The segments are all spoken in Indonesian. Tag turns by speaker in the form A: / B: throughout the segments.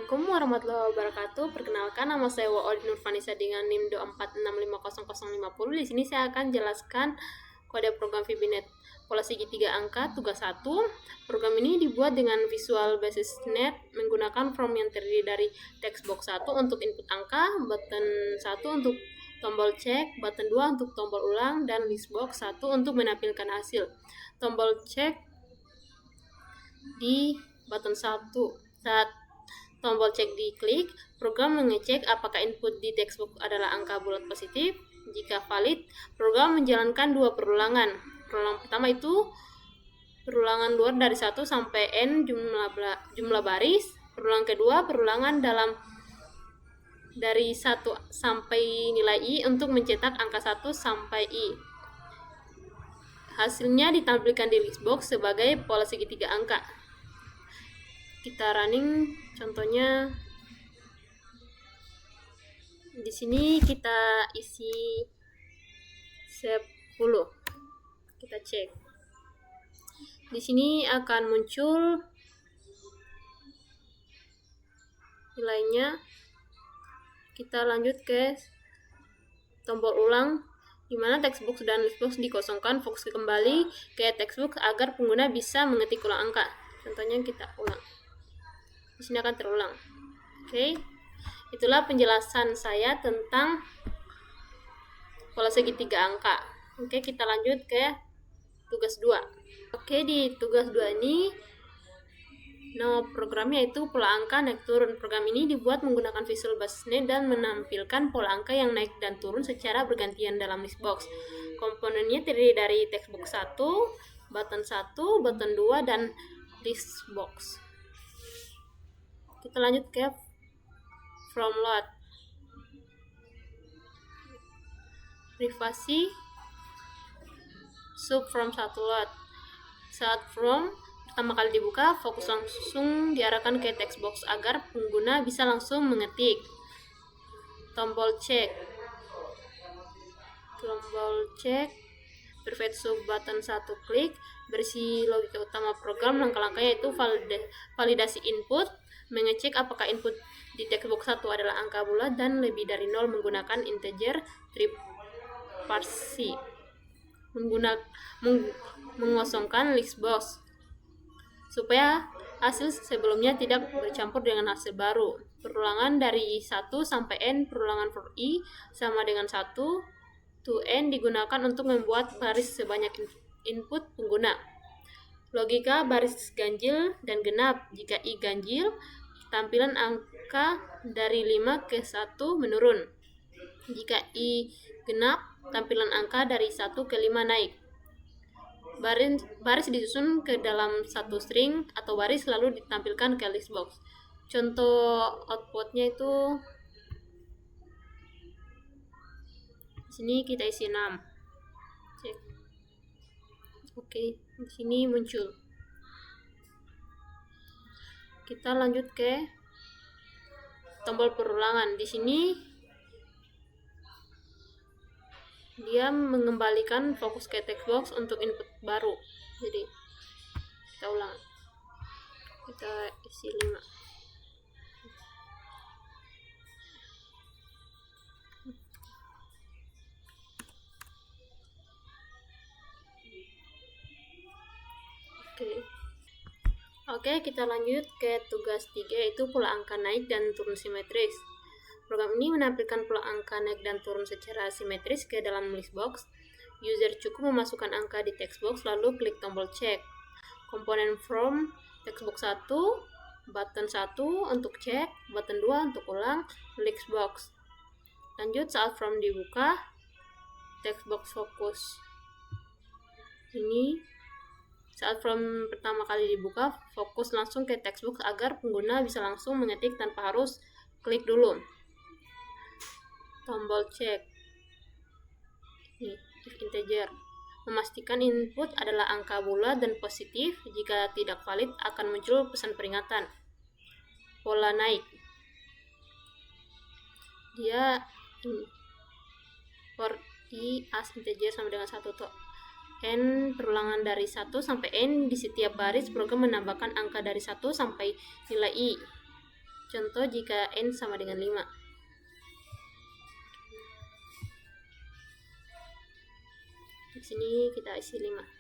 A: Assalamualaikum warahmatullahi wabarakatuh. Perkenalkan, nama saya Waodi Nurvanisa dengan NIM 2465050. Di sini saya akan jelaskan kode program VBNet pola segi 3 angka tugas 1. Program ini dibuat dengan Visual Basic Net menggunakan form yang terdiri dari text box 1 untuk input angka, button 1 untuk tombol cek, button 2 untuk tombol ulang, dan list box 1 untuk menampilkan hasil. Tombol cek di button 1. Saat tombol cek diklik, program mengecek apakah input di textbook adalah angka bulat positif. Jika valid, program menjalankan 2 perulangan. Perulangan pertama itu perulangan luar dari 1 sampai n jumlah baris. Perulangan kedua perulangan dalam dari 1 sampai nilai i untuk mencetak angka 1 sampai i. Hasilnya ditampilkan di listbox sebagai pola segi 3 angka. Kita running contohnya. Di sini kita isi 10. Kita cek. Di sini akan muncul nilainya. Kita lanjut ke tombol ulang, di mana textbox dan listbox dikosongkan. Fokus kembali ke textbook agar pengguna bisa mengetik ulang angka. Contohnya kita ulang. Di sini akan terulang. Oke. Itulah penjelasan saya tentang pola segi 3 angka. Oke, kita lanjut ke tugas 2. Oke, di tugas 2 ini nama programnya yaitu pola angka naik turun. Program ini dibuat menggunakan Visual Basic Net dan menampilkan pola angka yang naik dan turun secara bergantian dalam listbox. Komponennya terdiri dari textbox 1, button 1, button 2, dan listbox. Kita lanjut ke from load. Privasi sub from 1 load. Saat from pertama kali dibuka, fokus langsung diarahkan ke textbox agar pengguna bisa langsung mengetik. Tombol cek. Private sub button 1 klik. Berisi logika utama program. Langkah-langkahnya itu validasi input, mengecek apakah input di textbox 1 adalah angka bulat dan lebih dari 0 menggunakan integer triparsi. Mengosongkan listbox supaya hasil sebelumnya tidak bercampur dengan hasil baru. Perulangan dari 1 sampai n, perulangan for i sama dengan 1 to n digunakan untuk membuat baris sebanyak input pengguna. Logika baris ganjil dan genap. Jika i ganjil, tampilan angka dari 5 ke 1 menurun. Jika i genap, tampilan angka dari 1 ke 5 naik. Baris disusun ke dalam satu string atau baris lalu ditampilkan ke listbox. Contoh outputnya itu di sini kita isi 6. Cek. Oke, di sini muncul. Kita lanjut ke tombol perulangan. Di sini dia mengembalikan fokus ke textbox untuk input baru. Jadi kita ulang. Kita isi 5. Oke, kita lanjut ke tugas 3 yaitu pola angka naik dan turun simetris. Program ini menampilkan pola angka naik dan turun secara simetris ke dalam listbox. User cukup memasukkan angka di textbox lalu klik tombol cek. Komponen from textbox 1, button 1 untuk cek, button 2 untuk ulang, listbox. Lanjut saat from dibuka, textbox fokus. Ini saat from pertama kali dibuka, fokus langsung ke textbook agar pengguna bisa langsung mengetik tanpa harus klik dulu. Tombol cek. If integer. Memastikan input adalah angka bulat dan positif. Jika tidak valid, akan muncul pesan peringatan. Pola naik. Dia for i as integer sama dengan 1 to n, perulangan dari 1 sampai n. Di setiap baris program menambahkan angka dari 1 sampai nilai i. Contoh jika n sama dengan 5. Di sini kita isi 5.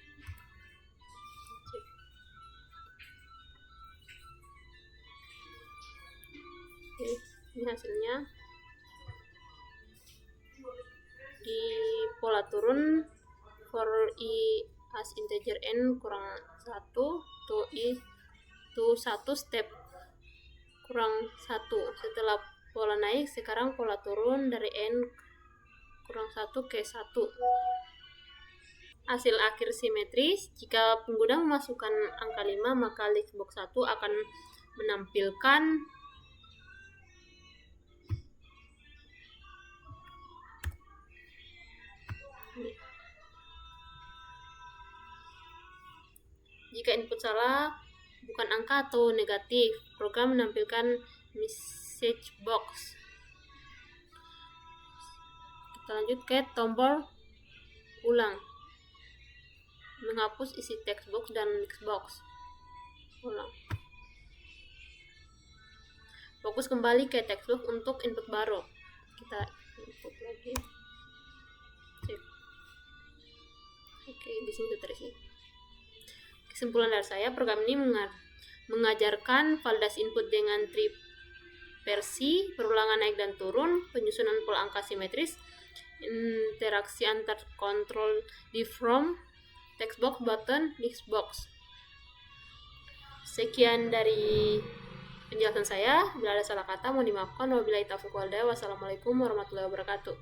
A: Oke, ini hasilnya. Di pola turun for i as integer n kurang 1 to 1 step kurang 1. Setelah pola naik, sekarang pola turun dari n kurang 1 ke 1. Hasil akhir simetris. Jika pengguna memasukkan angka 5, maka listbox 1 akan menampilkan jika input salah, bukan angka atau negatif, program menampilkan message box. Kita lanjut ke tombol ulang, menghapus isi text box dan list box. Ulang. Fokus kembali ke text box untuk input baru. Kita input lagi. Sip. Oke, di sini sudah terisi. Kesimpulan dari saya, program ini mengajarkan validasi input dengan versi, perulangan naik dan turun, penyusunan pola angka simetris, interaksi antar kontrol di from, text box, button, list box. Sekian dari penjelasan saya. Bila ada salah kata mohon dimaafkan. Wabillahi taufiq wal hidayah. Wassalamualaikum warahmatullahi wabarakatuh.